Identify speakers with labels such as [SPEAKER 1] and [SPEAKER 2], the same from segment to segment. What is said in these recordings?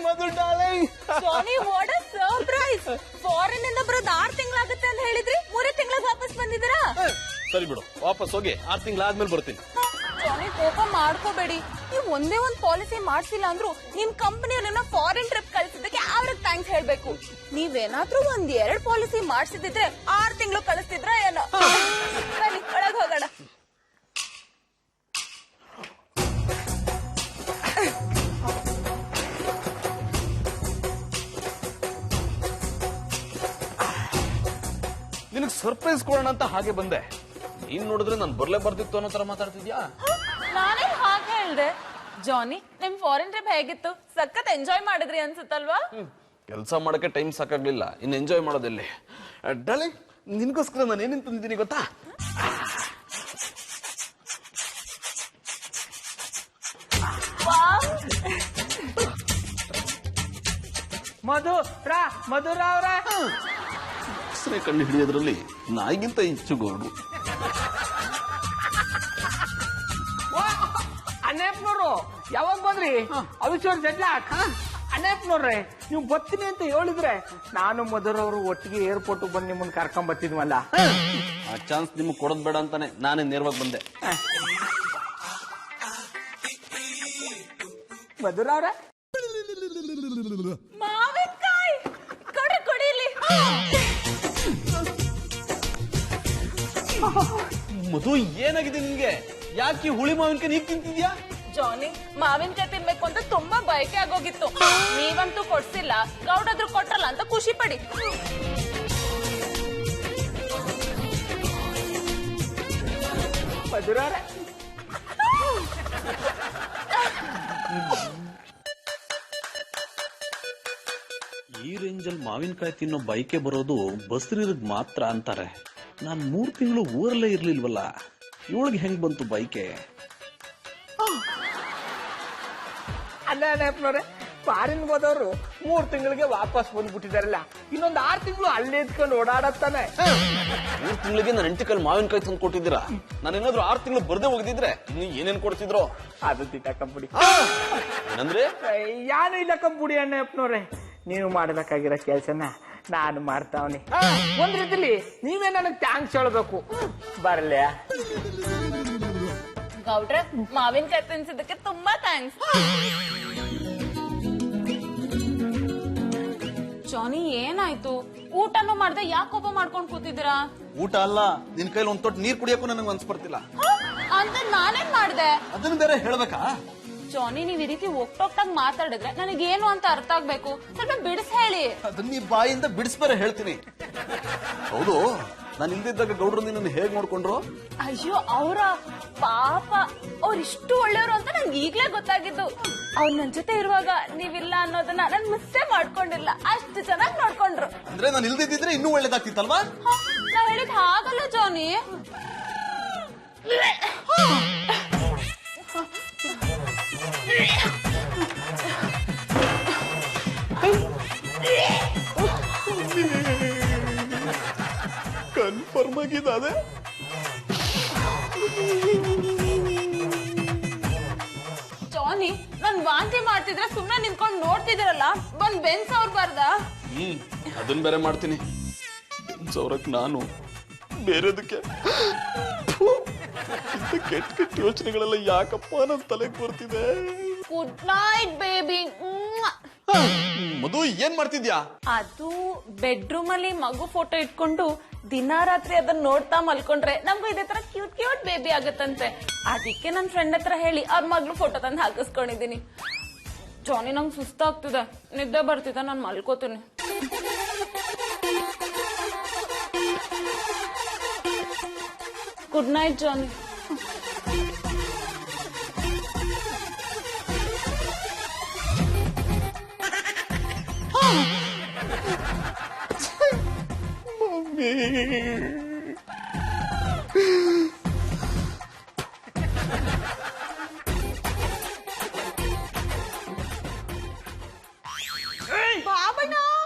[SPEAKER 1] Madhu darling.
[SPEAKER 2] Johnny, what a surprise! Foreign ಇಂದ ಬರೋದು 6 ತಿಂಗಳಾಗುತ್ತೆ ಅಂತ ಹೇಳಿದ್ರಿ, 3 ತಿಂಗಳಿಗೆ ವಾಪಸ್ ಬಂದಿದ್ದೀರಾ?
[SPEAKER 1] ಸರಿ ಬಿಡು, ವಾಪಸ್ ಹೋಗಿ 6 ತಿಂಗಳಾದ್ಮೇಲೆ ಬರ್ತೀನಿ.
[SPEAKER 2] ಜಾನಿ, ಕೋಪ ಮಾಡ್ಕೋಬೇಡಿ. ನೀವು ಒಂದೇ ಒಂದ್ ಪಾಲಿಸಿ ಮಾಡ್ಸಿಲ್ಲ ಅಂದ್ರೂ ನಿಮ್ ಕಂಪನಿಯವ್ರನ್ನ ಫಾರಿನ್ ಟ್ರಿಪ್ ಕಳಿಸಿದ್ದಕ್ಕೆ ಅವ್ರಿಗೆ ಥ್ಯಾಂಕ್ಸ್ ಹೇಳ್ಬೇಕು. ನೀವೇನಾದ್ರೂ 1-2 ಪಾಲಿಸಿ ಮಾಡ್ಸಿದ್ರೆ 6 ತಿಂಗಳು ಕಳಿಸ್ತಿದ್ರ ಏನೋ. ಬನ್ನಿ ಒಳಗ್ ಹೋಗೋಣ.
[SPEAKER 1] ನಿನಗ್ ಸರ್ಪ್ರೈಸ್ ಕೊಡೋಣ ಅಂತ ಹಾಗೆ ಬಂದೆ. ನೀನ್ ನೋಡಿದ್ರೆ ನಾನು ಬರ್ಲೇ ಬರ್ದಿತ್ತು ಅನ್ನೋ ತರ ಮಾತಾಡ್ತಿದ್ಯಾ?
[SPEAKER 2] ನಾನೇನ್ ಹಾಗೆ ಹೇಳ್ದೆ. ಜಾನಿ, ನಿಮ್ ಫಾರಿನ್ ಟ್ರಿಪ್ ಹೇಗಿತ್ತು? ಸಖತ್ ಎಂಜಾಯ್ ಮಾಡಿದ್ರಿ ಅನ್ಸುತ್ತಲ್ವಾ?
[SPEAKER 1] ಕೆಲಸ ಮಾಡಕ್ಕೆ ಟೈಮ್ ಸಾಕಾಗ್ಲಿಲ್ಲ, ಇನ್ನು ಎಂಜಾಯ್ ಮಾಡೋದಲ್ಲಿ. ಡಾರ್ಲಿಂಗ್, ನಿನ್ಗೋಸ್ಕರ ನಾನು ಏನೇನ್ ತಂದಿದ್ದೀನಿ ಗೊತ್ತಾ?
[SPEAKER 3] ಮಧುರ ಅವ್ರ
[SPEAKER 1] ಹೆಸರೇ ಕಂಡು ಹಿಡಿಯೋದ್ರಲ್ಲಿ ನಾಯಿಗಿಂತ ಹೆಚ್ಚು ಗೋಡು.
[SPEAKER 3] ಅಣ್ಣಪ್ಪನವ್ರು ಯಾವಾಗ ಬಂದ್ರಿ? ಅವಿಶ್ವರ್ ಜಡ್ಲಾಕ್ ಅಣ್ಣಪ್ಪನವ್ರೆ, ನೀವು ಬರ್ತೀನಿ ಅಂತ ಹೇಳಿದ್ರೆ ನಾನು ಮಧುರವರು ಒಟ್ಟಿಗೆ ಏರ್ಪೋರ್ಟ್ ಬಂದು ನಿಮ್ಮನ್ನ ಕರ್ಕೊಂಡ್ ಬರ್ತಿದ್ವಲ್ಲ.
[SPEAKER 1] ಆ ಚಾನ್ಸ್ ನಿಮ್ಗೆ ಕೊಡೋದ್ ಬೇಡ ಅಂತಾನೆ ನಾನೇ ನೇರವಾಗಿ ಬಂದೆ.
[SPEAKER 3] ಮಧುರ ಅವ್ರ
[SPEAKER 2] ಮಾವಿನಕಾಯಿ ಕೊಡಿ ಇಲ್ಲಿ.
[SPEAKER 1] ಮಧು, ಏನಾಗಿದೆ ನಿನ್ಗೆ? ಯಾಕೆ ಹುಳಿ ಮಾವಿನಕಾಯಿ ನೀಗ್ ತಿಂತಿದ್ಯಾ?
[SPEAKER 2] ಜಾನಿ, ಮಾವಿನಕಾಯಿ ತಿನ್ಬೇಕು ಅಂತ ತುಂಬಾ ಬಯಕೆ ಆಗೋಗಿತ್ತು. ನೀವಂತೂ ಕೊಡ್ಸಿಲ್ಲ, ಗೌಡಾದ್ರು ಕೊಟ್ರಲ್ಲ ಅಂತ ಖುಷಿ ಪಡಿ.
[SPEAKER 3] ಮಧುರ ಅವ್ರ
[SPEAKER 1] ಈ ರೇಂಜಲ್ಲಿ ಮಾವಿನಕಾಯಿ ತಿನ್ನೋ ಬೈಕೆ ಬರೋದು ಬಸ್ರಿರ್ಗ್ ಮಾತ್ರ ಅಂತಾರೆ. ನಾನ್ 3 ತಿಂಗಳು ಊರಲ್ಲೇ ಇರ್ಲಿಲ್ವಲ್ಲ, ಇವಳಿಗೆ ಹೆಂಗ್ ಬಂತು ಬೈಕೆ?
[SPEAKER 3] ಅಲ್ಲ ಅಣ್ಣಪ್ಪನವ್ರೆ, ಫಾರಿನ್ ಹೋದವರು 3 ತಿಂಗಳಿಗೆ ವಾಪಸ್ ಬಂದ್ಬಿಟ್ಟಿದಾರಲ್ಲ, ಇನ್ನೊಂದು 6 ತಿಂಗಳು ಅಲ್ಲೇ ಇದ್ಕೊಂಡು ಓಡಾಡತ್ತಾನೆ.
[SPEAKER 1] 3 ತಿಂಗಳಿಗೆ ನನ್ನ ಹೆಂಡತಿ ಮಾವಿನಕಾಯಿ ತಂದು ಕೊಟ್ಟಿದ್ದೀರಾ. ನಾನೇನಾದ್ರೂ 6 ತಿಂಗಳು ಬರ್ದೇ ಹೋಗಿದ್ರೆ ಇನ್ನು ಏನೇನ್ ಕೊಡ್ತಿದ್ರು?
[SPEAKER 3] ಅದು ತಿಟ್ಟಕ್ಕಂಬಿಡಿ.
[SPEAKER 1] ಏನಂದ್ರೆ?
[SPEAKER 3] ಯಾನು ಇಲ್ಲ ಕಂಬುಡಿ ಅಣ್ಣಪ್ಪನವ್ರೆ, ನೀವು ಮಾಡಬೇಕಾಗಿರೋ ಕೆಲ್ಸನ ನಾನು ಮಾಡ್ತಾವನಿ. ಒಂದ್ ರೀತಿಲಿ ನೀವೇ ನನಗ್ ಥ್ಯಾಂಕ್ಸ್ ಹೇಳ್ಬೇಕು. ಬರಲ್ಲ
[SPEAKER 2] ಗೌಡ್ರೆ, ಮಾವಿನಕಾಯಿ ತಿನ್ಸಿದ್ದಕ್ಕೆ ತುಂಬಾ ಥ್ಯಾಂಕ್ಸ್. ಜಾನಿ, ಏನಾಯ್ತು? ಊಟನೂ ಮಾಡ್ದೆ, ಯಾಕೆ ಕೋಪ ಮಾಡ್ಕೊಂಡ್ ಕೂತಿದ್ದೀರಾ?
[SPEAKER 1] ಊಟ ಅಲ್ಲ, ನಿನ್ ಕೈಲಿ ಒಂದ್ ತೊಟ್ಟು ನೀರ್ ಕುಡಿಯಕ್ಕೂ ನನಗೆ ಮನ್ಸ್ ಬರ್ತಿಲ್ಲ
[SPEAKER 2] ಅಂತ ನಾನೇನ್ ಮಾಡ್ದೆ?
[SPEAKER 1] ಅದನ್ನ ಬೇರೆ ಹೇಳ್ಬೇಕಾ?
[SPEAKER 2] ಜಾನಿ, ನೀವ್ ಈ ರೀತಿ ಒಟ್ಟೊಟ್ಟಾಗಿ ಮಾತಾಡಿದ್ರೆ ನನಗೇನು ಅಂತ ಅರ್ಥ ಆಗ್ಬೇಕು. ಸ್ವಲ್ಪ ಬಿಡಿಸ್ ಹೇಳಿ.
[SPEAKER 1] ಅದನ್ನ ನೀ ಬಾಯಿಂದ ಬಿಡಿಸ್ಬೇರೆ ಹೇಳ್ತೀನಿ. ಹೌದು, ನಾನು ಇಲ್ದಿದ್ದಾಗ ಗೌಡ್ರು ನಿನ್ನ ಹೇಗ್ ನೋಡ್ಕೊಂಡ್ರು?
[SPEAKER 2] ಅಯ್ಯೋ, ಅವರ ಪಾಪ, ಅವ್ರಿಷ್ಟು ಒಳ್ಳೆಯವರು ಅಂತ ನನ್ಗೆ ಈಗ್ಲೇ ಗೊತ್ತಾಗಿದ್ದು. ಅವ್ರು ನನ್ ಜೊತೆ ಇರುವಾಗ ನೀವಿಲ್ಲ ಅನ್ನೋದನ್ನ ನನ್ ಮಿಸ್ಸೇ ಮಾಡ್ಕೊಂಡಿಲ್ಲ, ಅಷ್ಟು ಚೆನ್ನಾಗಿ ನೋಡ್ಕೊಂಡ್ರು.
[SPEAKER 1] ಅಂದ್ರೆ ನಾನು ಇಲ್ದಿದ್ರೆ ಇನ್ನೂ ಒಳ್ಳೇದಾಗ್ತಿತ್ತಲ್ವಾ?
[SPEAKER 2] ನಾ ಹೇಳಿದ್ ಹಾಗಲ್ಲ ಜಾನಿ.
[SPEAKER 1] ಕನ್ಫರ್ಮ್ ಆಗಿದೆ.
[SPEAKER 2] ಜಾನಿ, ನಾನ್ ವಾಂತಿ ಮಾಡ್ತಿದ್ರೆ ಸುಮ್ನೆ ನಿಂತ್ಕೊಂಡು ನೋಡ್ತಿದಿರಲ್ಲ, ಬಂದ್ ಬೆನ್ಸ್ ಅವ್ರ ಬಾರ್ದ?
[SPEAKER 1] ಅದನ್ನ ಬೇರೆ ಮಾಡ್ತೀನಿ. ಬೆನ್ಸವ್ರಕ್ ನಾನು ಬೇರೆದಕ್ಕೆ ಕೆಟ್ಟ ಕೆಟ್ಟ ಯೋಚನೆಗಳೆಲ್ಲ ಯಾಕಪ್ಪ ನನ್ನ ತಲೆಗೆ ಬರ್ತಿದೆ.
[SPEAKER 2] Good night baby.
[SPEAKER 1] ಮಧು, ಏನ್ ಮಾಡ್ತಿದ್ಯಾ?
[SPEAKER 2] ಅದು ಬೆಡ್ರೂಮ್ ಅಲ್ಲಿ ಮಗು ಫೋಟೋ ಇಟ್ಕೊಂಡು ದಿನ ರಾತ್ರಿ ಅದನ್ನ ನೋಡ್ತಾ ಮಲ್ಕೊಂಡ್ರೆ ನಮ್ಗೂ ಇದೇ ತರ ಕ್ಯೂಟ್ ಕ್ಯೂಟ್ ಬೇಬಿ ಆಗತ್ತಂತೆ. ಅದಕ್ಕೆ ನನ್ ಫ್ರೆಂಡ್ ಹತ್ರ ಹೇಳಿ ಅವ್ರ ಮಗ್ಳು ಫೋಟೋ ತಂದು ಹಾಕಿಸ್ಕೊಂಡಿದೀನಿ. ಜಾನಿ, ನಂಗೆ ಸುಸ್ತಾಗ್ತಿದೆ, ನಿದ್ದೆ ಬರ್ತಿದೆ, ನಾನು ಮಲ್ಕೋತೀನಿ. ಗುಡ್ ನೈಟ್ ಜಾನಿ.
[SPEAKER 4] ಬಾಬಣ್ಣ,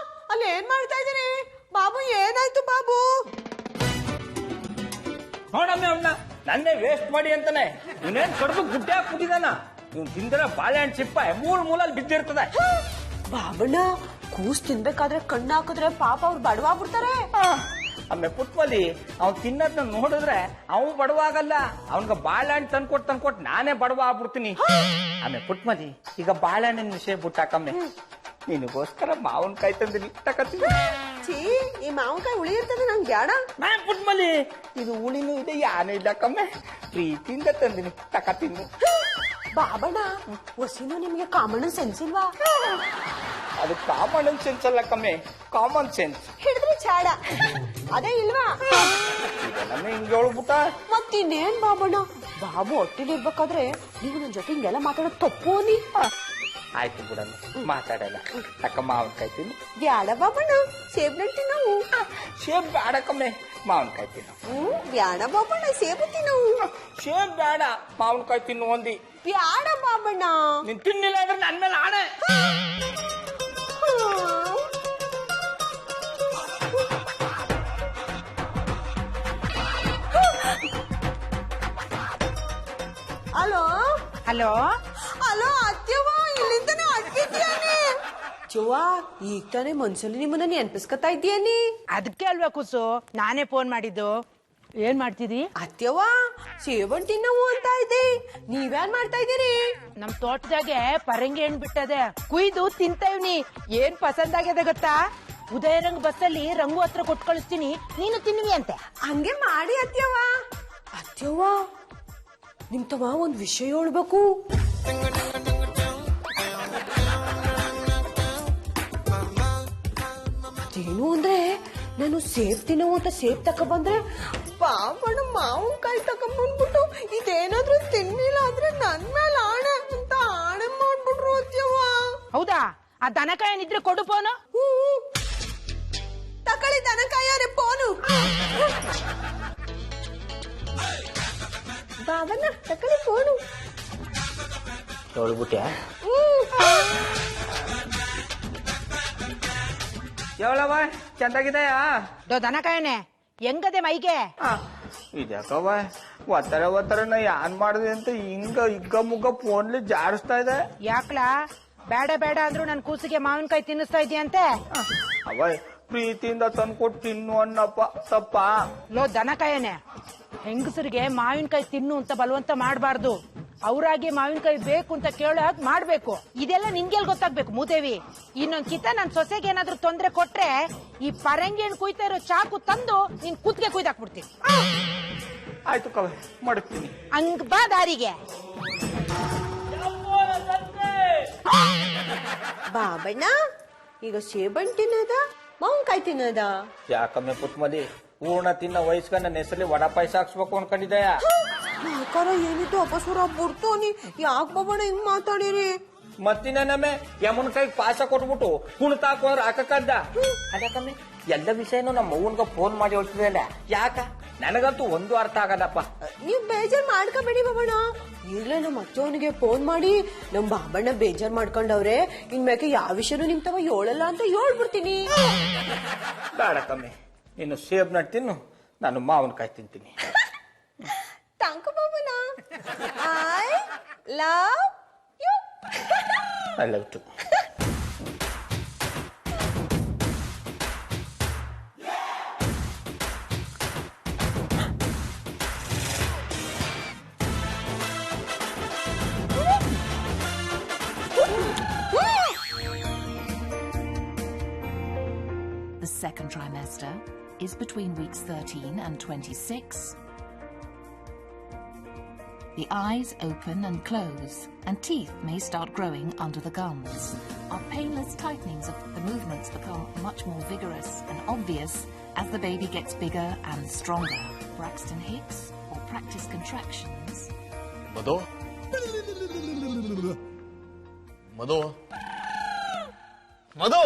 [SPEAKER 4] ಅಲ್ಲಿ ಏನ್ ಮಾಡ್ತಾ ಇದೀರಿ? ಬಾಬು, ಏನಾಯ್ತು ಬಾಬು?
[SPEAKER 3] ನೋಡಮ್ಮೆ ಅವನ್ನ ನನ್ನೇ ವೇಸ್ಟ್ ಮಾಡಿ ಅಂತಾನೆ ಇವನೇನ್ ಕಡ್ದು ಗುಡ್ಡೆ ಹಾಕ್ಬಿಟ್ಟಿದಾನ. ಇವ್ನು ತಿಂದ್ರೆ ಬಾಳೆಹಣ್ಣು ಚಿಪ್ಪ ಮೂಲ್ ಮೂಲಲ್ಲಿ ಬಿದ್ದಿರ್ತದೆ.
[SPEAKER 4] ಬಾಬಣ್ಣ ಕೂಸ್ ತಿನ್ಬೇಕಾದ್ರೆ ಕಣ್ಣು ಹಾಕಿದ್ರೆ ಪಾಪ ಅವ್ರು ಬಡವಾಗ್ಬಿಡ್ತಾರೆ.
[SPEAKER 3] ಆಮೇಲೆ ಪುಟ್ಮಲಿ ಅವ್ನು ತಿನ್ನೋದನ್ನ ನೋಡಿದ್ರೆ ಅವ್ ಬಡವಾಗಲ್ಲ, ಅವನ್ಗ ಬಾಳೆಹಣ್ಣು ತಂದ್ಕೊಟ್ ನಾನೇ ಬಡವ ಆಗ್ಬಿಡ್ತೀನಿ. ಆಮೇಲೆ ಪುಟ್ಮಲಿ ಈಗ ಬಾಳೆಹಣ್ಣಿನ ವಿಷಯ ಬಿಟ್ಟಾಕಮ್ಮೆ, ನಿನಗೋಸ್ಕರ ಮಾವಿನಕಾಯಿ ತಂದಿನಿ ತಕತ್ತೀನಿ.
[SPEAKER 4] ಛೀ, ಈ ಮಾವಿನಕಾಯಿ ಹುಳಿ ಇರ್ತದೆ ನಂಗೆ ಬೇಡ.
[SPEAKER 3] ಪುಟ್ಮಲಿ ಇದು ಹುಳಿನೂ ಇದೆ ಯಾನೂ ಇಲ್ಲ ಕಮ್ಮೆ, ಪ್ರೀತಿಯಿಂದ ತಂದಿನಿ ತಕತೀನಿ.
[SPEAKER 4] ಬಾಬಣ್ಣ ಹೊಸಿನೂ ನಿಮ್ಗೆ ಕಾಮನ್ ಸೆನ್ಸ್ ಇಲ್ವಾ?
[SPEAKER 3] ಅದು ಕಾಮನ್ ಸೆನ್ಸ್ ಅಲ್ಲ ಕಮ್ಮೆ, ಕಾಮನ್ ಸೆನ್ಸ್.
[SPEAKER 4] ಹಿಡಿದ್ರೆ ಚಾಡ ಅದೇ ಇಲ್ವಾ?
[SPEAKER 3] ನಮ್ಮ ಹಿಂಗೆ ಹೇಳ್ಬಿಟ್ಟ
[SPEAKER 4] ಮತ್ತಿನ್ನೇನ್ ಬಾಬಣ್ಣ, ಬಾಬು ಹೊಟ್ಟಿಲಿರ್ಬೇಕಾದ್ರೆ ನೀವು ನನ್ ಜೊತೆ ಹಿಂಗೆಲ್ಲ ಮಾತಾಡೋದು ತಪ್ಪು ನೀ.
[SPEAKER 3] ಆಯ್ತು ಬಿಡಲ್ಲ, ಮಾತಾಡಲ್ಲ. ಅಕ್ಕ ಮಾವಿನಕಾಯಿ ತಿನ್ನು.
[SPEAKER 4] ಬ್ಯಾಡ ಬಾಬಣ್ಣ, ಸೇಬ್ ತಿನ್ನವು.
[SPEAKER 3] ಸೇಬ್ ಬೇಡ ಕಮ್ಮೆ, ಮಾವಿನಕಾಯಿ ತಿನ್ನು.
[SPEAKER 4] ಬ್ಯಾಡ ಬಾಬಣ್ಣ, ಸೇಬು ತಿನ್ನವು.
[SPEAKER 3] ಸೇಬ್ ಬೇಡ, ಮಾವಿನಕಾಯಿ ತಿನ್ನು ಒಂದಿ.
[SPEAKER 4] ಬ್ಯಾಡ ಬಾಬಣ್ಣ.
[SPEAKER 3] ನೀನ್ ತಿನ್ನಿಲ್ಲ ಅಂದ್ರೆ ನನ್ ಮೇಲೆ ಆಣೆ.
[SPEAKER 4] ಹಲೋ
[SPEAKER 5] ಹಲೋ
[SPEAKER 4] ಹಲೋ ಅತ್ಯವ್ವ, ಇಲ್ಲಿಂದನೇ ಅಡ್ಗಿದ್ಯಾನೆ. ಚವ್ವ, ಈಗ ತಾನೇ ಮನ್ಸಲ್ಲಿ ನಿಮ್ಮನ್ನ ನೆನ್ಪಿಸ್ಕೊತಾ ಇದ್ದೀಯನಿ.
[SPEAKER 5] ಅದಕ್ಕೆ ಅಲ್ವಾ ಕುಸು ನಾನೇ ಫೋನ್ ಮಾಡಿದ್ದು. ಏನ್ ಮಾಡ್ತಿದಿ?
[SPEAKER 4] ಅತ್ಯವ್ವ, ಸೇಬನ್ ತಿನ್ನವು ಅಂತ ಇದ್ದೆ, ನೀವ್ಯಾನ್ ಮಾಡ್ತಾ ಇದ್ದೀರಿ?
[SPEAKER 5] ನಮ್ ತೋಟದಾಗೆ ಪರಂಗಿ ಹಣ್ಣು ಬಿಟ್ಟದೆ, ಕುಯ್ದು ತಿಂತೇವ್ನಿ. ಏನ್ ಪಸಂದ್ ಆಗ್ಯದ ಗೊತ್ತಾ? ಉದಯರಂಗ್ ಬಸ್ಸಲ್ಲಿ ರಂಗು ಹತ್ರ ಕೊಟ್ಟು ಕಳಿಸ್ತೀನಿ, ನೀನು ತಿನ್ವಿ ಅಂತೆ.
[SPEAKER 4] ಹಂಗೆ ಮಾಡಿ ಅತ್ಯವ್ವ. ಅತ್ಯವ್ವ, ನಿಮ್ ತಮ್ಮ ಒಂದ್ ವಿಷಯ ಹೇಳ್ಬೇಕು. ಅದೇನು ಅಂದ್ರೆ, ನಾನು ಸೇಬ್ ತಿನ್ನವು ಅಂತ ಸೇಬ್ ತಕೊಂಡ್ಬಂದ್ರೆ ಪಾಪಣ್ಣ ಮಾವಿನಕಾಯಿ ತಕೊಂಡ್ಬಂದ್ಬಿಟ್ಟು ಇದೇನಾದ್ರೂ ತಿನ್ನಿಲ್ಲ ಅಂದ್ರೆ ನನ್ ಮೇಲೆ ಆಣೆ ಅಂತ ಆಣೆ ಮಾಡ್ಬಿಟ್ರು ಅತ್ಯವ್ವ.
[SPEAKER 5] ಹೌದಾ? ಆ ದನಕಾಯಿ ಏನಿದ್ರೆ ಕೊಡು ಫೋನು.
[SPEAKER 4] ತಕೊಳ್ಳಿ ದನಕಾಯವ್ರೆ ಫೋನು. ಬಾಬಣ್ಣ ತಕೊಳ್ಳಿ ಫೋನು.
[SPEAKER 3] ಹೇಳ್ಬಿಟ್ಯಾ? ಹೇಳವ, ಚಂದಾಗಿದೆಯಾ?
[SPEAKER 5] ದನಕಾಯನೆ ಹೆಂಗದೆ ಮೈಗೆ?
[SPEAKER 3] ಇದ್ಯಾಕವ ಒತ್ತರ ಯಾನ್ ಮಾಡಿದೆ ಅಂತ ಹಿಂಗ ಇಗ್ಗ ಮುಗ್ಗ ಫೋನ್ಲಿ ಜಾಡಿಸ್ತಾ ಇದೆ.
[SPEAKER 5] ಯಾಕ್ಲಾ? ಬೇಡ ಬೇಡ ಅಂದ್ರು ನನ್ ಕೂಸಿಗೆ ಮಾವಿನಕಾಯಿ ತಿನ್ನಿಸ್ತಾ ಇದೆಯಂತೆ.
[SPEAKER 3] ಅವ ಪ್ರೀತಿಯಿಂದ ತಂದ್ಕೊಟ್ಟು ತಿನ್ನು ಅನ್ನಪ್ಪ, ತಪ್ಪ?
[SPEAKER 5] ಲೋ ದನಕಾಯನೆ, ಹೆಂಗಸರಿಗೆ ಮಾವಿನಕಾಯಿ ತಿನ್ನು ಅಂತ ಬಲವಂತ ಮಾಡಬಾರ್ದು. ಅವ್ರಾಗೆ ಮಾವಿನಕಾಯಿ ಬೇಕು ಅಂತ ಕೇಳೋಕ್ ಮಾಡ್ಬೇಕು. ಇದೆಲ್ಲ ನಿನ್ಗೆಲ್ ಗೊತ್ತಾಗ್ಬೇಕು ಮೂದೇವಿ. ಇನ್ನೊಂದ್ ಕಿತ ನನ್ ಸೊಸೆಗೆ ಏನಾದ್ರೂ ತೊಂದ್ರೆ ಕೊಟ್ರೆ ಈ ಪರಂಗಿ ಹಣ್ಣು ಕುಯ್ತಾ ಇರೋ ಚಾಕು ತಂದು ನಿನ್ ಕೂತ್ಗೆ ಕುಯ್ದಾಕ್ಬಿಡ್ತೀನಿ.
[SPEAKER 3] ಆಯ್ತು ಕವ, ಮಾಡ್ತೀನಿ.
[SPEAKER 5] ಹಂಗ್ ಬಾ ದಾರಿಗೆ.
[SPEAKER 4] ಬಾಬಣ್ಣ, ಈಗ ಸೇಬಣ್ ತಿನ್ನದ ಮಾವಿನಕಾಯಿ ತಿನ್ನದ?
[SPEAKER 3] ಯಾಕಮ್ಮೆ ಪುಟ್ಮಲಿ, ಹೂರ್ಣ ತಿನ್ನ ವಯಸ್ಕ ನನ್ನ ಹೆಸರಲ್ಲಿ ವಡ ಪಾಯಸ ಹಾಕ್ಸ್ಬೇಕು ಅನ್ಕೊಂಡಿದೆಯ?
[SPEAKER 4] ಯಾಕಾರ ಏನಿತ್ತು ಅಪಸ್ವರ ಬಿಡ್ತು ನೀ. ಯಾಕ ಬಾಬಣ್ಣ ಹಿಂಗ್ ಮಾತಾಡಿರಿ?
[SPEAKER 3] ಮತ್ತಿನಮ್ಮೆ ಯಮನ್ ಕೈಗೆ ಪಾಯಸ ಕೊಟ್ಬಿಟ್ಟು ಕುಣ್ತಾಕೋರ್ ಹಾಕಕ್ಕದ್ದ. ಅದಕ್ಕಮ್ಮೆ ಎಲ್ಲ ವಿಷಯನೂ ನಮ್ಮ ಅವ್ವನ್ಗ ಫೋನ್ ಮಾಡಿ ಹೇಳ್ತಿದಲ್ಲ, ಯಾಕ? ನನಗಂತೂ ಒಂದು ಅರ್ಥ ಆಗಲ್ಲಪ್ಪ.
[SPEAKER 4] ನೀವ್ ಬೇಜಾರ್ ಮಾಡ್ಕೋಬೇಡಿ ಬಾಬಣ್ಣ. ಈಗ್ಲೇ ನಮ್ಮ ಅತ್ತವನಿಗೆ ಫೋನ್ ಮಾಡಿ ನಮ್ ಬಾಬಣ್ಣ ಬೇಜಾರ್ ಮಾಡ್ಕೊಂಡವ್ರೆ, ಇನ್ಮೇಕೆ ಯಾವ ವಿಷಯನೂ ನಿಮ್ ತವ ಹೇಳಲ್ಲ ಅಂತ ಹೇಳ್ಬಿಡ್ತೀನಿ.
[SPEAKER 3] ಬೇಡಕ್ಕಮ್ಮೆ, ನೀನು ಸೇಬ್ ನಟ್ ತಿನ್ನು, ನಾನು ಮಾವಿನಕಾಯಿ ತಿಂತೀನಿ.
[SPEAKER 4] ಥ್ಯಾಂಕ್ ಯು ಬಾಬಣ್ಣ. I love you.
[SPEAKER 3] I love too.
[SPEAKER 6] The second trimester is between weeks 13 and 26. The eyes open and close, and teeth may start growing under the gums. Our painless tightenings of the movements become much more vigorous and obvious as the baby gets bigger and stronger. Braxton Hicks or practice contractions.
[SPEAKER 1] ಮಧು ಮಧು ಮಧು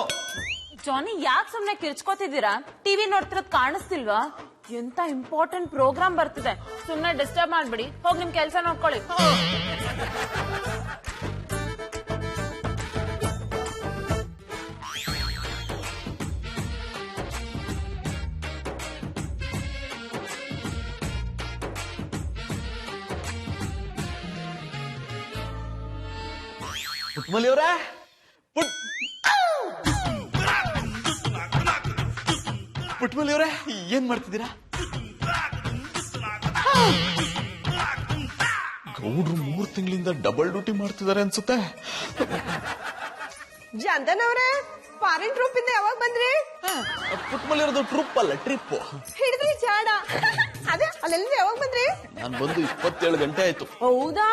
[SPEAKER 2] ಜಾನಿ, ಯಾಕೆ ಸುಮ್ನೆ ಕಿರ್ಚ್ಕೋತಿದ್ದೀರಾ? TV ನೋಡ್ತಿರೋದ್ ಕಾಣಿಸ್ತಿಲ್ವಾ? ಎಂತ important program ಬರ್ತಿದೆ, ಸುಮ್ನೆ disturb ಮಾಡ್ಬಿಡಿ. ಹೋಗಿ ನಿಮ್ ಕೆಲ್ಸ ನೋಡ್ಕೊಳ್ಳಿ.
[SPEAKER 1] ಪುಟ್ಮಲಿ ಅವ್ರ
[SPEAKER 7] ಪುಟ್ಮಲಿ ಅವರೇ ಏನ್ ಮಾಡ್ತಿದ್ದೀರಾ? ಗೌಡ್ರು 3 ತಿಂಗಳಿಂದ ಡಬಲ್ ಡ್ಯೂಟಿ ಮಾಡ್ತಿದ್ದಾರೆ ಅನ್ಸುತ್ತೆ.
[SPEAKER 4] ಜಂದನ್ ಅವ್ರೆ, ಫಾರಿನ್ ಟ್ರೂಪ್ ಇಂದ ಯಾವಾಗ ಬಂದ್ರಿ?
[SPEAKER 7] ಪುಟ್ಮಲಿ ಅವ್ರದ್ದು ಟ್ರೂಪ್ ಅಲ್ಲ, ಟ್ರಿಪ್.
[SPEAKER 4] ಹಿಡಿದ್ರಿ ಜಾಡ. ಅದೇ ಅಲ್ಲೆಲ್ಲ ಯಾವಾಗ ಬಂದ್ರಿ?
[SPEAKER 7] ನಾನು ಬಂದು 27 ಗಂಟೆ ಆಯ್ತು.
[SPEAKER 4] ಹೌದಾ?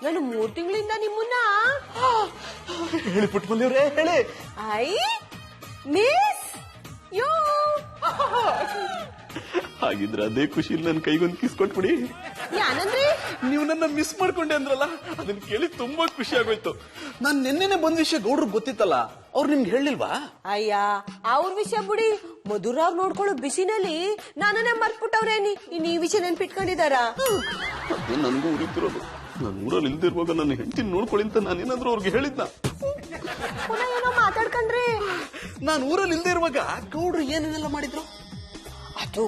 [SPEAKER 4] ನಾನು 3 ತಿಂಗಳಿಂದ ನಿಮ್ಮನ್ನ
[SPEAKER 7] ಹೇಳಿ ಪುಟ್ಮಲಿ ಅವರೇ, ಹೇಳಿ.
[SPEAKER 4] I miss you.
[SPEAKER 7] ಹಾಗಿದ್ರೆ ಅದೇ ಖುಷಿಲಿ ನನ್ನ ಕೈಗೊಂದು ಕಿಸ್ ಕೊಟ್ಬಿಡಿ.
[SPEAKER 4] ಯಾನಂದ್ರಿ?
[SPEAKER 7] ನೀವು ನನ್ನ ಮಿಸ್ ಮಾಡ್ಕೊಂಡೆ ಅಂದ್ರಲ್ಲ, ಅದನ್ನ ಕೇಳಿ ತುಂಬಾ ಖುಷಿ ಆಗೋಯ್ತು. ನಾನ್ ನಿನ್ನೆನೆ ಬಂದ ವಿಷಯ ಗೌಡ್ರಿಗೆ ಗೊತ್ತಿತ್ತಲ್ಲ, ಅವ್ರು ನಿಮ್ಗೆ ಹೇಳಿಲ್ವಾ?
[SPEAKER 4] ಅಯ್ಯ, ಅವ್ರ ವಿಷಯ ಬಿಡಿ. ಮಧುರಾವ್ ನೋಡ್ಕೊಳ್ಳೋ ಬಿಸಿನಲ್ಲಿ ನಾನನ್ನೇ ಮರ್ತ್ಬಿಟ್ಟವ್ರೇನಿ. ಇನ್ನು ಈ ವಿಷಯ ನೆನ್ಪಿಟ್ಕೊಂಡಿದಾರ?
[SPEAKER 7] ಅದೇ ನನಗೂ ಉರಿತಿರೋದು. ನಾನು ಊರಲ್ಲಿ ಇಲ್ದಿರುವಾಗ ನನ್ನ ಹೆಂಡತಿ ನೋಡ್ಕೊಳ್ಳಿ ಅಂತ ನಾನೇನಾದ್ರೂ ಅವ್ರಿಗೆ ಹೇಳಿದ್ನ?
[SPEAKER 4] ಪುನಃ ಏನೋ ಮಾತಾಡ್ಕೊಂಡ್ರಿ.
[SPEAKER 7] ನಾನು ಊರಲ್ಲಿ ಇಲ್ದೇ ಇರುವಾಗ ಗೌಡ್ರು ಏನೇನೆಲ್ಲ ಮಾಡಿದ್ರು?
[SPEAKER 4] ಅದು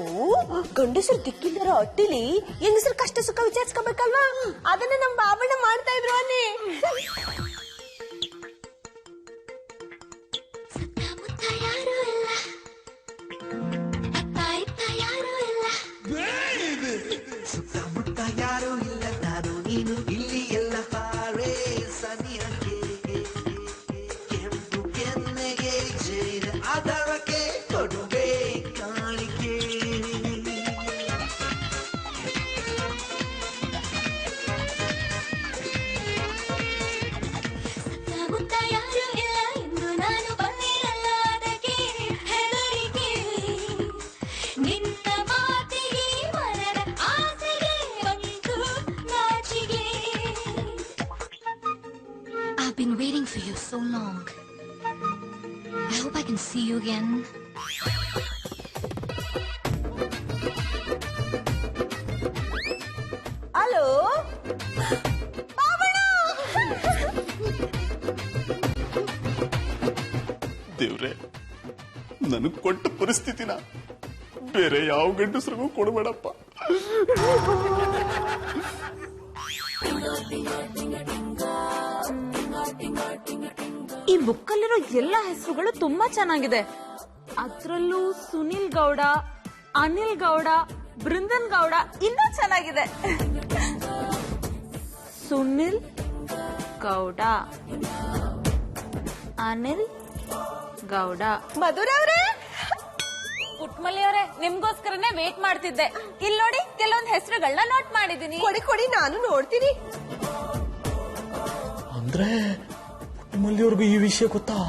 [SPEAKER 4] ಗಂಡಸರು ದಿಕ್ಕಿಲ್ದಾರ ಹೊಟ್ಟಿಲಿ ಹೆಂಗಸರು ಕಷ್ಟ ಸುಖ ವಿಚಾರಿಸ್ಕೋಬೇಕಲ್ವಾ, ಅದನ್ನ ನಮ್ ಬಾಬಣ್ಣ ಮಾಡ್ತಾ ಇದ್ರು ಅನ್ನಿ.
[SPEAKER 8] ಸುತ್ತಮುತ್ತ ಯಾರು ಇಲ್ಲ, ನಾನು ನೀನು ಇಲ್ಲಿ ಎಲ್ಲ ಪಾರೆ ಸನಿಹಕ್ಕೆ ಕೆಂಪು ಕೆನ್ನೆಗೆ ಜೈನ ಆಧಾರಕ್ಕೆ ಕೊಡುಗೆ ಕಾಣಿಕೆ.
[SPEAKER 9] ಸುತ್ತಮುತ್ತ ಯಾರು ಇಲ್ಲ ಎಂದು ನಾನು ಬಂದಿರಲ್ಲ, ಅದಕ್ಕೆ ಹೆದರಿಕೆ. ನಿನ್ನ ಮಾತಿಗೆ ಮನದ ಆಸೆಗೆ ಬಂತು ನಾಚಿಗೆ. I've been waiting for you so long. I hope I can see you again.
[SPEAKER 4] Hello Babanna.
[SPEAKER 7] ದೇವ್ರೆ, ನನಗ್ ಕೊಟ್ಟ ಪರಿಸ್ಥಿತಿನ ಬೇರೆ ಯಾವ ಗಂಡಸ್ರಿಗೂ ಕೊಡಬೇಡಪ್ಪ.
[SPEAKER 2] ಈ ಬುಕ್ಕಲ್ಲಿರೋ ಎಲ್ಲಾ ಹೆಸರುಗಳು ತುಂಬಾ ಚೆನ್ನಾಗಿದೆ. ಅದ್ರಲ್ಲೂ ಸುನಿಲ್ ಗೌಡ, ಅನಿಲ್ ಗೌಡ, ಬೃಂದನ್ ಗೌಡ ಇನ್ನೂ ಚೆನ್ನಾಗಿದೆ. ಸುನಿಲ್ ಗೌಡ, ಅನಿಲ್ ಗೌಡ.
[SPEAKER 4] ಮಧುರವ್ರೆ,
[SPEAKER 2] ಪುಟ್ಮಲಿ ಅವರೇ, ನಿಮ್ಗೋಸ್ಕರನೇ ವೇಟ್ ಮಾಡ್ತಿದ್ದೆ. ಇಲ್ಲಿ ನೋಡಿ, ಕೆಲವೊಂದು ಹೆಸರುಗಳನ್ನ ನೋಟ್ ಮಾಡಿದೀನಿ.
[SPEAKER 4] ಕೊಡಿ ಕೊಡಿ, ನಾನು ನೋಡ್ತೀನಿ.
[SPEAKER 7] ಅಂದ್ರೆ ಪುಟ್ಮಲ್ಲಿಯವ್ರಿಗೂ ಈ ವಿಷಯ ಗೊತ್ತಾ?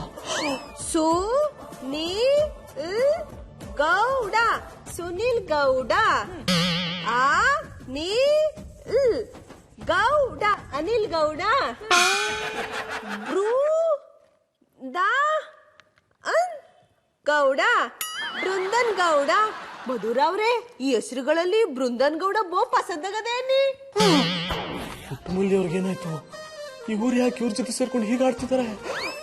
[SPEAKER 4] ಗೌಡ, ಸುನಿಲ್ ಗೌಡ, ಗೌಡ, ಅನಿಲ್ ಗೌಡ, ಗೌಡ, ಬೃಂದನ್ ಗೌಡ. ಮಧುರವ್ರೆ, ಈ ಹೆಸರುಗಳಲ್ಲಿ ಬೃಂದನ್ ಗೌಡ ಬೋ ಪಸಂದಾಗದೇನಿ.
[SPEAKER 7] ಪುಟ್ಮಲ್ಲಿ ಅವ್ರಿಗೇನಾಯ್ತು? ಇವ್ರು ಯಾಕೆ ಇವ್ರ ಜೊತೆ ಸೇರ್ಕೊಂಡು ಹೀಗಾಡ್ತಿದ್ದಾರೆ?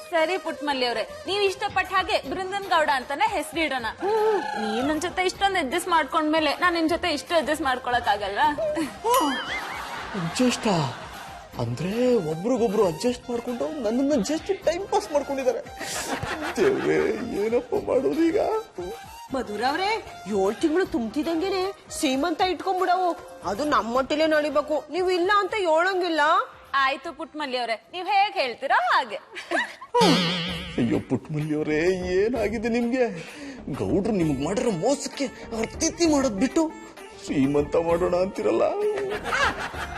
[SPEAKER 2] ಸರಿ ಪುಟ್ಮಲ್ಲಿ ಅವರೇ, ನೀವ್ ಇಷ್ಟಪಟ್ಟ ಹಾಗೆ ಬೃಂದನ್ ಗೌಡ ಅಂತಾನೆ ಹೆಸರಿಡೋಣ. ನೀವ್ ನನ್ ಜೊತೆ ಇಷ್ಟೊಂದು ಅಡ್ಜಸ್ಟ್ ಮಾಡ್ಕೊಂಡ್ಮೇಲೆ ನಾನ್ ನಿನ್ ಜೊತೆ ಇಷ್ಟು ಅಡ್ಜಸ್ಟ್ ಮಾಡ್ಕೊಳಕ್ ಆಗಲ್ಲ.
[SPEAKER 7] ಅಡ್ಜಸ್ಟ್ ಅಂದ್ರೆ ಒಬ್ರಿಗೊಬ್ರು ಅಡ್ಜಸ್ಟ್ ಮಾಡ್ಕೊಂಡು ನನ್ನನ್ನ ಜಸ್ಟ್ ಟೈಮ್ ಪಾಸ್ ಮಾಡ್ಕೊಂಡಿದ್ದಾರೆ. ದೇವ್ರೆ, ಏನಪ್ಪ ಮಾಡೋದೀಗ?
[SPEAKER 4] ಮಧುರವ್ರೆ, 7 ತಿಂಗಳು ತುಂಬ್ತಿದಂಗೆನೆ ಸೀಮಂತ ಇಟ್ಕೊಂಡ್ಬಿಡವು. ಅದು ನಮ್ಮೊಟ್ಟಿಲೆ ನಡಿಬೇಕು. ನೀವು ಇಲ್ಲ ಅಂತ ಹೇಳಂಗಿಲ್ಲ.
[SPEAKER 2] ಆಯ್ತು ಪುಟ್ಮಲ್ಲಿ ಅವರೇ, ನೀವ್ ಹೇಗ್ ಹೇಳ್ತೀರೋ ಹಾಗೆ.
[SPEAKER 7] ಅಯ್ಯೋ ಪುಟ್ಮಲ್ಲಿಯವರೇ, ಏನಾಗಿದೆ ನಿಮ್ಗೆ? ಗೌಡ್ರು ನಿಮ್ಗೆ ಮಾಡಿರೋ ಮೋಸಕ್ಕೆ ಅವ್ರ ತಿಥಿ ಮಾಡೋದ್ ಬಿಟ್ಟು ಶ್ರೀಮಂತ ಮಾಡೋಣ ಅಂತಿರಲ್ಲ.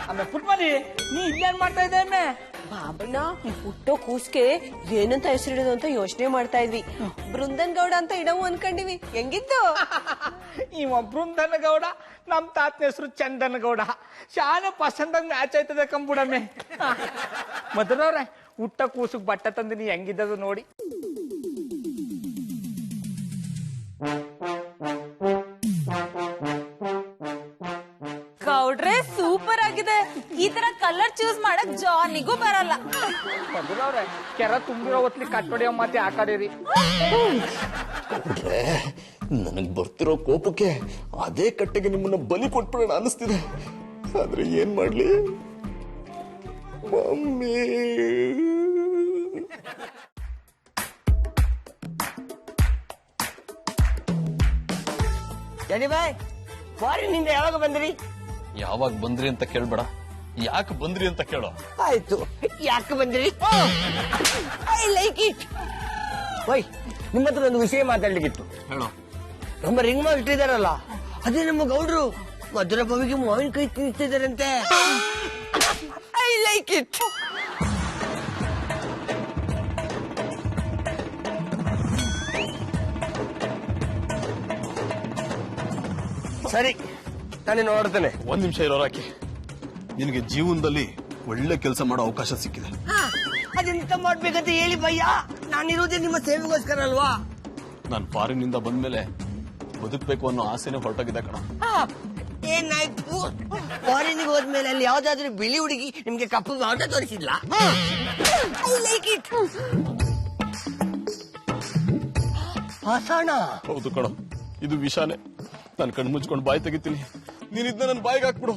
[SPEAKER 3] ಆಮೇಲೆ ಪುಟ್ಮಲಿ, ನೀ ಇಲ್ಲೇನ್ ಮಾಡ್ತಾ ಇದ್ದೆ? ಅಮ್ಮೆ
[SPEAKER 4] ಬಾಬಣ್ಣ, ಹುಟ್ಟೋ ಕೂಸ್ಗೆ ಏನಂತ ಹೆಸರಿಡೋದು ಅಂತ ಯೋಚನೆ ಮಾಡ್ತಾ ಇದ್ವಿ. ಬೃಂದನ್ ಗೌಡ ಅಂತ ಇಡವು ಅನ್ಕೊಂಡಿವಿ. ಹೆಂಗಿತ್ತು?
[SPEAKER 3] ಇವ ಬೃಂದನ ಗೌಡ, ನಮ್ ತಾತನ ಹೆಸರು ಚಂದನ ಗೌಡ. ಶಾನೆ ಪಸಂದಾಗ ಮ್ಯಾಚ್ ಆಯ್ತದೆ ಕಂಬುಡಮ್ಮೆ. ಮಧುರವ್ರೆ, ಹುಟ್ಟ ಕೂಸುಗ್ ಬಟ್ಟೆ ತಂದಿನಿ, ಹೆಂಗಿದ್ದದು ನೋಡಿ.
[SPEAKER 2] ಗೌಡ್ರೆ, ಸೂಪರ್ ಆಗಿದೆ. ಈ ತರ ಕಲರ್ ಚೂಸ್ ಮಾಡಕ್ ಜಾನಿಗೂ ಬರಲ್ಲ.
[SPEAKER 3] ಮಧುರವ್ರೆ, ಕೆರ ತುಂಬಿರೋ ಹೊತ್ಲಿ ಕಟ್ಟೊಡೆಯೋ ಮಾತಿ ಆ ಕಡೆ.
[SPEAKER 7] ಗೌಡ್ರೆ, ನನಗ್ ಬರ್ತಿರೋ ಕೋಪಕ್ಕೆ ಅದೇ ಕಟ್ಟೆಗೆ ನಿಮ್ಮನ್ನ ಬಲಿ ಕೊಟ್ಬಿಡೋಣ ಅನಿಸ್ತಿದೆ. ಆದ್ರೆ ಏನ್ ಮಾಡ್ಲಿ ಮಮ್ಮಿ?
[SPEAKER 10] ಜನಿ ಬಾಯ್ ಫಾರಿನಿಂದ ಯಾವಾಗ ಬಂದ್ರಿ?
[SPEAKER 7] ಯಾವಾಗ ಬಂದ್ರಿ ಅಂತ ಕೇಳ್ಬೇಡ, ಯಾಕೆ ಬಂದ್ರಿ ಅಂತ ಕೇಳೋ.
[SPEAKER 10] ಆಯ್ತು, ಯಾಕೆ ಬಂದ್ರಿ? I like it. ವೈ, ನಿಮ್ಮ ಹತ್ರ ಒಂದು ವಿಷಯ ಮಾತಾಡ್ಲಿಕ್ಕಿತ್ತು.
[SPEAKER 7] ಹೇಳೋ.
[SPEAKER 10] ನಮ್ಮ ರಿಂಗ್ ಮಾಸ್ಟರ್ ಇದಾರಲ್ಲ, ಅದೇ ನಮ್ಮ ಗೌಡ್ರು ಮಧುರ ಬಾವಿಗೆ ಮಾವಿನಕಾಯಿ ತಿಂತಿದಾರಂತೆ. I like it. ಸರಿ, ನಾನು ನೋಡ್ತೇನೆ.
[SPEAKER 7] ಒಂದ್ ನಿಮಿಷ ಇರೋರಾಕಿ, ನಿನಗೆ ಜೀವನದಲ್ಲಿ ಒಳ್ಳೆ ಕೆಲಸ ಮಾಡೋ ಅವಕಾಶ ಸಿಕ್ಕಿದೆ.
[SPEAKER 10] ಅದೆಂತ ಮಾಡ್ಬೇಕಂತ ಹೇಳಿ ಭಯ್ಯ, ನಾನಿರೋದೇ ನಿಮ್ಮ ಸೇವೆಗೋಸ್ಕರ ಅಲ್ವಾ?
[SPEAKER 7] ನಾನು ಫಾರಿನ್ ನಿಂದ ಬಂದ್ಮೇಲೆ ಬದುಕ್ಬೇಕು ಅನ್ನೋ ಆಸೆನೇ ಹೊರಟೋಗಿದೆ ಕಣ.
[SPEAKER 10] ಏನಾಯ್ತು? ಫಾರಿನಿಗೆ ಹೋದ್ಮೇಲೆ ಅಲ್ಲಿ ಯಾವ್ದಾದ್ರು ಬಿಳಿ ಹುಡುಗಿ ನಿಮ್ಗೆ ಕಪ್ಪು ಬಾವುಟ ತೋರಿಸಿದ್ಲಾ? I like it. ಹಾಸಣ.
[SPEAKER 7] ಹೌದು ಕಣ, ಇದು ವಿಷಾನೇ. ನಾನು ಕಣ್ಣು ಮುಚ್ಕೊಂಡು ಬಾಯಿ ತೆಗಿತೀನಿ, ನೀನ್ ಇದನ್ನ ನನ್ನ ಬಾಯಿಗೆ ಹಾಕ್ಬಿಡು.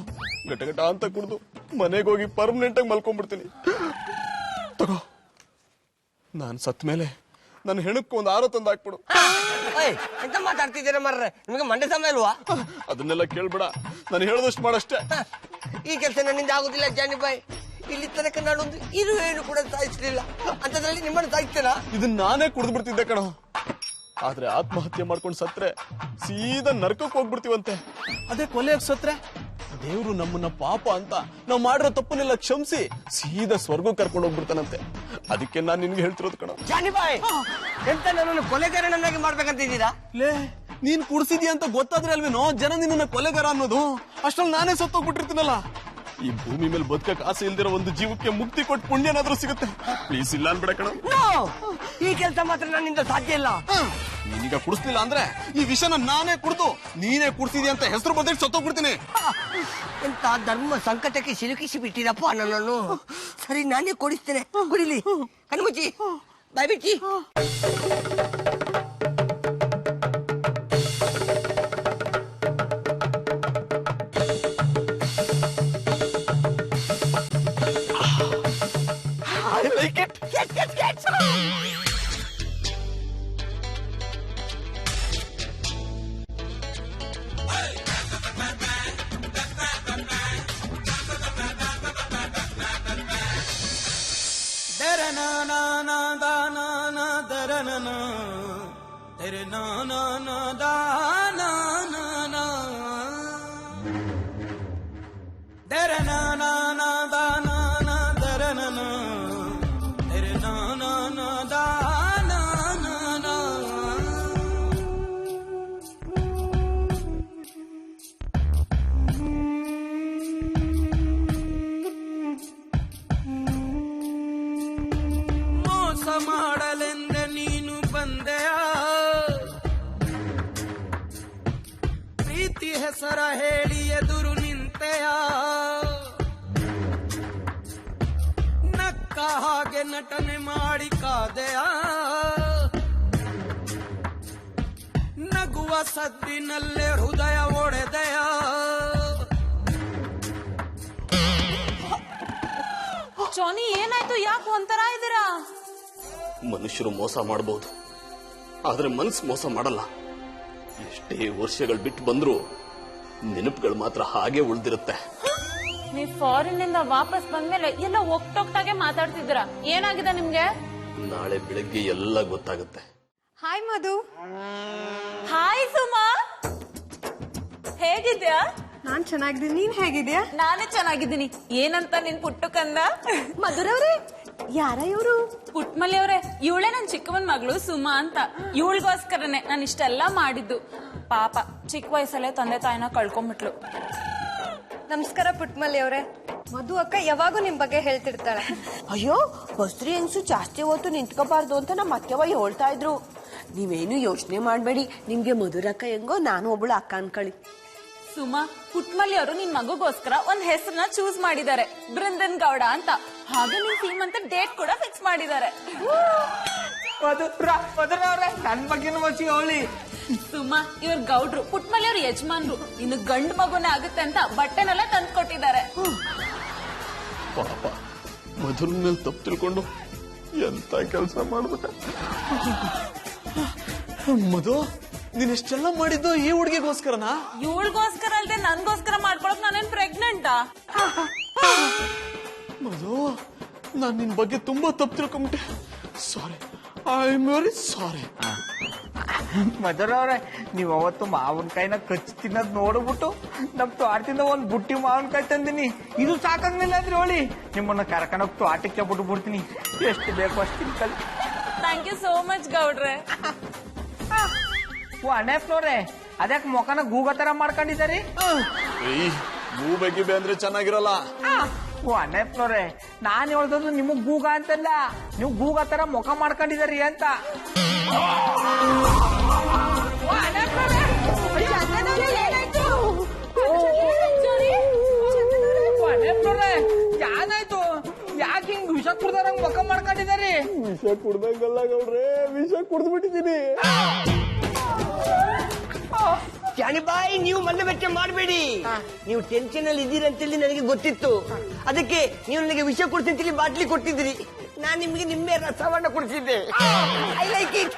[SPEAKER 7] ಗಟ ಅಂತ ಕುಡ್ದು ಮನೆಗೆ ಹೋಗಿ ಪರ್ಮನೆಂಟ್ ಆಗಿ ಮಲ್ಕೊಂಡ್ಬಿಡ್ತೀನಿ. ತಗೋ, ನಾನ್ ಸತ್ ಮೇಲೆ ನನ್ನ ಹೆಣಕ್ಕೆ ಒಂದು ಆರೋ ತಂದು ಹಾಕ್ಬಿಡು.
[SPEAKER 10] ಎಂತ ಮಾತಾಡ್ತಿದ್ದೀರ ಮರ್ರೆ, ನಿಮಗೆ ಮಂಡೆ ಸಮಯ ಅಲ್ವಾ?
[SPEAKER 7] ಅದನ್ನೆಲ್ಲ ಕೇಳ್ಬೇಡ, ನಾನು ಹೇಳೋದಷ್ಟು ಮಾಡಷ್ಟೇ.
[SPEAKER 10] ಈ ಕೆಲಸ ನನ್ನಿಂದ ಆಗುದಿಲ್ಲ ಜಾನಿ ಬಾಯ್. ಇಲ್ಲಿ ತನಕ ನಾನೊಂದು ಏನು ಕೂಡ ಸಾಯಿಸಲಿಲ್ಲ, ಅಂತದ್ರಲ್ಲಿ ನಿಮ್ಮನ್ನು ಸಾಯಿಸ್ತೇನಾ?
[SPEAKER 7] ಇದನ್ನ ನಾನೇ ಕುಡ್ದು ಬಿಡ್ತಿದ್ದೆ ಕಣ. ಆದ್ರೆ ಆತ್ಮಹತ್ಯೆ ಮಾಡ್ಕೊಂಡು ಸತ್ರೆ ಸೀದಾ ನರ್ಕಕ್ಕೆ ಹೋಗ್ಬಿಡ್ತೀವಂತೆ. ಅದೇ ಕೊಲೆಯಾಗಿ ಸತ್ರೆ ದೇವ್ರು ನಮ್ಮನ್ನ ಪಾಪ ಅಂತ ನಾವು ಮಾಡಿರೋ ತಪ್ಪನ್ನೆಲ್ಲ ಕ್ಷಮಿಸಿ ಸೀದಾ ಸ್ವರ್ಗ ಕರ್ಕೊಂಡು ಹೋಗ್ಬಿಡ್ತಾನಂತೆ. ಅದಕ್ಕೆ ನಾನು ನಿನ್ಗೆ ಹೇಳ್ತಿರೋದು ಕಣ.
[SPEAKER 10] ಜಾನಿ ಬಾಯ್, ಎಂತ ನನ್ನನ್ನು ಕೊಲೆಗಾರನನ್ನಾಗಿ ಮಾಡ್ಬೇಕಂತಿದ್ದೀರಾ?
[SPEAKER 7] ಲೇ, ನೀನ್ ಕುಡ್ಸಿದ್ಯಾ ಅಂತ ಗೊತ್ತಾದ್ರೆ ಅಲ್ವೇನೋ ಜನ ನಿನ್ನ ಕೊಲೆಗಾರ ಅನ್ನೋದು. ಅಷ್ಟ್ರಲ್ಲಿ ನಾನೇ ಸತ್ತೋಗ್ಬಿಟ್ಟಿರ್ತೀನಲ್ಲ. ಈ ಭೂಮಿ ಮೇಲೆ ಬದುಕಕ್ಕೆ ಆಸೆ ಇಲ್ದಿರೋ ಒಂದು ಜೀವಕ್ಕೆ ಮುಕ್ತಿ ಕೊಟ್ಟು ಪುಣ್ಯನಾದ್ರೂ ಸಿಗುತ್ತೆ. ಪ್ಲೀಸ್ ಇಲ್ಲ ಅನ್ಬೇಡ ಕಣ.
[SPEAKER 10] ಈ ಕೆಲಸ ಮಾತ್ರ ನನ್ನಿಂದ ಸಾಧ್ಯ ಇಲ್ಲ.
[SPEAKER 7] ನೀನೀಗ ಕುಡಿಸ್ಲಿಲ್ಲ ಅಂದ್ರೆ ಈ ವಿಷಯನ ನಾನೇ ಕುಡ್ದು ನೀನೇ ಕುಡ್ಸಿದ್ಯಾ ಅಂತ ಹೆಸರು ಬಂದಿಟ್ಟು ಸತ್ತೋಗ್ಬಿಡ್ತೀನಿ.
[SPEAKER 10] ಎಂತ ಧರ್ಮ ಸಂಕಟಕ್ಕೆ ಸಿಲುಕಿಸಿ ಬಿಟ್ಟಿರಪ್ಪ ನನ್ನನ್ನು. ಸರಿ, ನಾನೇ ಕೊಡಿಸ್ತೇನೆ, ಕುಡಿಲಿ. ಕಣ್ಮುಚ್ಚಿ, ಬಾಯ್ ಬಿಚ್ಚಿ.
[SPEAKER 7] I like it.
[SPEAKER 10] Get.
[SPEAKER 8] ಮೋಸ ಮಾಡಲೆಂದೆ ನೀನು ಬಂದೆಯ, ಪ್ರೀತಿ ಹೆಸರ ಹೇಳಿ ಎದುರು ನಿಂತೆಯ, ನಕ್ಕ ಹಾಗೆ ನಟನೆ ಮಾಡಿ ಕಾದೆಯ, ನಗುವ ಸದ್ದಿನಲ್ಲೇ ಹೃದಯ ಒಡೆದೆಯ.
[SPEAKER 2] ಜಾನಿ, ಏನಾಯ್ತು? ಯಾಕೆ ಒಂಥರ ಇದ್ದೀರಾ?
[SPEAKER 7] ಮನುಷ್ಯರು ಮೋಸ ಮಾಡಬಹುದು, ಆದ್ರೆ ಮನಸ್ಸು ಮೋಸ ಮಾಡಲ್ಲ. ಎಷ್ಟೇ ವರ್ಷಗಳು ಬಿಟ್ಟು ಬಂದ್ರು ನೆನಪುಗಳು ಮಾತ್ರ ಹಾಗೆ ಉಳಿದಿರುತ್ತೆ.
[SPEAKER 2] ನೀವ್ ಫಾರಿನ್ ನಿಂದ ವಾಪಸ್ ಬಂದ್ಮೇಲೆ ಎಲ್ಲ ಒಕ್ಟೊಕ್ಟಾಗೆ ಮಾತಾಡ್ತಿದ್ದೀರಾ. ಏನಾಗಿದೆ ನಿಮ್ಗೆ?
[SPEAKER 7] ನಾಳೆ ಬೆಳಗ್ಗೆ ಎಲ್ಲ ಗೊತ್ತಾಗುತ್ತೆ.
[SPEAKER 4] ಹಾಯ್ ಮಧು.
[SPEAKER 2] ಹಾಯ್ ಸುಮಾ, ಹೇಗಿದ್ಯಾ?
[SPEAKER 4] ನಾನ್ ಚೆನ್ನಾಗಿದ್ದೀನಿ, ನೀನ್ ಹೇಗಿದ್ಯಾ?
[SPEAKER 2] ನಾನೇ ಚೆನ್ನಾಗಿದ್ದೀನಿ. ಏನಂತ ನಿನ್ ಪುಟ್ಟು ಕಂದ?
[SPEAKER 4] ಮಧುರವ್ರೆ, ಯಾರ ಇವರು?
[SPEAKER 2] ಪುಟ್ಮಲಿ ಅವ್ರೆ, ಇವಳೆ ನನ್ ಚಿಕ್ಕವನ್ ಮಗಳು ಸುಮಾ ಅಂತ. ಇವಳಿಗೋಸ್ಕರನೇ ನಾನು ಇಷ್ಟೆಲ್ಲ ಮಾಡಿದ್ದು. ಪಾಪ ಚಿಕ್ಕ ವಯಸ್ಸಲ್ಲೇ ತಂದೆ ತಾಯಿನ ಕಳ್ಕೊಂಡ್ಬಿಟ್ಲು.
[SPEAKER 11] ನಮಸ್ಕಾರ ಪುಟ್ಮಲ್ಲಿ ಅವರೇ. ಮಧು ಅಕ್ಕ ಯಾವಾಗೂ ನಿಮ್ ಬಗ್ಗೆ ಹೇಳ್ತಿರ್ತಾಳೆ.
[SPEAKER 4] ಅಯ್ಯೋ, ಹೊಸ್ತ್ರಿ ಹೆಂಗ್ಸು ಜಾಸ್ತಿ ಹೊತ್ತು ನಿಂತ್ಕೋಬಾರ್ದು ಅಂತ ನಮ್ಮ ಅತ್ತೆವ ಹೇಳ್ತಾ ಇದ್ರು. ನೀವೇನು ಯೋಚನೆ ಮಾಡ್ಬೇಡಿ, ನಿಮ್ಗೆ ಮಧುರಕ್ಕ ಹೆಂಗೋ ನಾನು ಒಬ್ಳು ಅಕ್ಕ ಅನ್ಕೊಳ್ಳಿ.
[SPEAKER 2] ಸುಮಾ, ಪುಟ್ಮಲಿ ಅವರು ನಿನ್ ಮಗುಗೋಸ್ಕರ ಒಂದ್ ಹೆಸರನ್ನ ಚೂಸ್ ಮಾಡಿದ್ದಾರೆ, ಬೃಂದನ್ ಗೌಡ ಅಂತ. ಹಾಗೆ ನಿನ್ ಸೀಮಂತ ಡೇಟ್ ಕೂಡ ಫಿಕ್ಸ್ ಮಾಡಿದ್ದಾರೆ.
[SPEAKER 3] ನನ್ ಬಗ್ಗೆನೂ ವಸಿ ಅವಳಿ.
[SPEAKER 2] ಸುಮಾ, ಇವ್ರ ಗೌಡ್ರು, ಪುಟ್ಮಲಿ ಅವ್ರ ಯಜಮಾನ್ರು. ಇನ್ನು ಗಂಡು ಮಗುನೇ ಆಗುತ್ತೆ ಅಂತ ಬಟ್ಟೆನೆಲ್ಲ ತಂದು ಕೊಟ್ಟಿದ್ದಾರೆ.
[SPEAKER 7] ಪಾಪ ಮಧುರ ಮೇಲೆ ತಪ್ಪು ತಿಳ್ಕೊಂಡು ಎಂತ ಕೆಲಸ ಮಾಡ್ಬಿಟ್ಟೆ. ಮಧು, ನೀನ್ ಎಷ್ಟೆಲ್ಲ ಮಾಡಿದ್ದು ಈ ಹುಡುಗಿಗೋಸ್ಕರನಾ?
[SPEAKER 2] ಇವಳಿಗೋಸ್ಕರ ಅಲ್ದೆ ನನ್ಗೋಸ್ಕರ ಮಾಡ್ಕೊಳಕ್ ನಾನೇನ್ ಪ್ರೆಗ್ನೆಂಟಾ?
[SPEAKER 7] ಮಧು, ನಾನ್ ನಿನ್ ಬಗ್ಗೆ ತುಂಬಾ ತಪ್ಪು ತಿಳ್ಕೊಂಬಿಟ್ಟೆ. ಸಾರಿ, ಐ ಆಮ್ ವೆರಿ ಸಾರಿ.
[SPEAKER 3] ಮಧುರವ್ರೆ, ನೀವ್ ಅವತ್ತು ಮಾವಿನಕಾಯಿನ ಕಚ್ಚಿ ತಿನ್ನೋದ್ ನೋಡ್ಬಿಟ್ಟು ನಮ್ ತೋಟದಿಂದ ಒಂದ್ ಬುಟ್ಟಿ ಮಾವಿನಕಾಯಿ ತಂದಿನಿ. ಇದು ಸಾಕಾಗ್ಲಿಲ್ಲ ಅಂದ್ರೆ ಹೇಳಿ, ನಿಮ್ಮನ್ನ ಕರ್ಕೊಂಡೋಗ್ ತೋಟಕ್ಕೆ ಬಿಟ್ಟು ಬಿಡ್ತೀನಿ. ಎಷ್ಟು ಬೇಕು ಅಷ್ಟು ತಿನ್ಕಲ್.
[SPEAKER 2] ಥ್ಯಾಂಕ್ ಯು ಸೋ ಮಚ್ ಗೌಡ್ರೆ.
[SPEAKER 3] ಓ ಅಣ್ಣಪ್ಪನವ್ರೆ, ಅದಕ್ಕೆ ಮೊಕನ ಗೂಗ ತರ ಮಾಡ್ಕೊಂಡಿದ್ದಾರಿ?
[SPEAKER 7] ಗೂಬೆ ಗಿಬೆ ಅಂದ್ರೆ ಚೆನ್ನಾಗಿರಲ್ಲ.
[SPEAKER 3] ಓ ಅಣ್ಣಪ್ಪನವ್ರೆ, ನಾನ್ ಹೇಳ್ದದ್ದು ನಿಮಗ್ ಗೂಗ ಅಂತಲ್ಲ, ನೀವು ಗೂಗ ತರ ಮುಖ ಮಾಡ್ಕೊಂಡಿದಾರಿ ಅಂತ. ಏನಾಯ್ತು? ಯಾಕೆ ಹಿಂಗ್ ವಿಷ ಕುಡ್ದಾರಂಗ್ ಮುಖ ಮಾಡ್ಕೊಂಡಿದಾರಿ?
[SPEAKER 7] ವಿಷ ಕುಡ್ದಂಗಲ್ಲ ಗೌಡ್ರೆ, ವಿಷ ಕುಡ್ದ್ಬಿಟ್ಟಿದ್ದೀನಿ.
[SPEAKER 10] ಜಾನಿಬಾಯಿ, ನೀವು ಮನೆ ಬೆಚ್ಚ ಮಾಡಬೇಡಿ. ನೀವು ಟೆನ್ಷನ್ ಅಲ್ಲಿ ಇದ್ದೀರಂತೇಳಿ ನನಗೆ ಗೊತ್ತಿತ್ತು. ಅದಕ್ಕೆ ನೀವು ನನಗೆ ವಿಷ ಕೊಡ್ತೀನಿ ಬಾಟ್ಲಿ ಕೊಟ್ಟಿದ್ದೀರಿ. ನಾನು ನಿಮ್ಗೆ ನಿಮ್ಮೆ ರಸವನ್ನ ಕೊಡಿಸಿದ್ದೆ. I like it.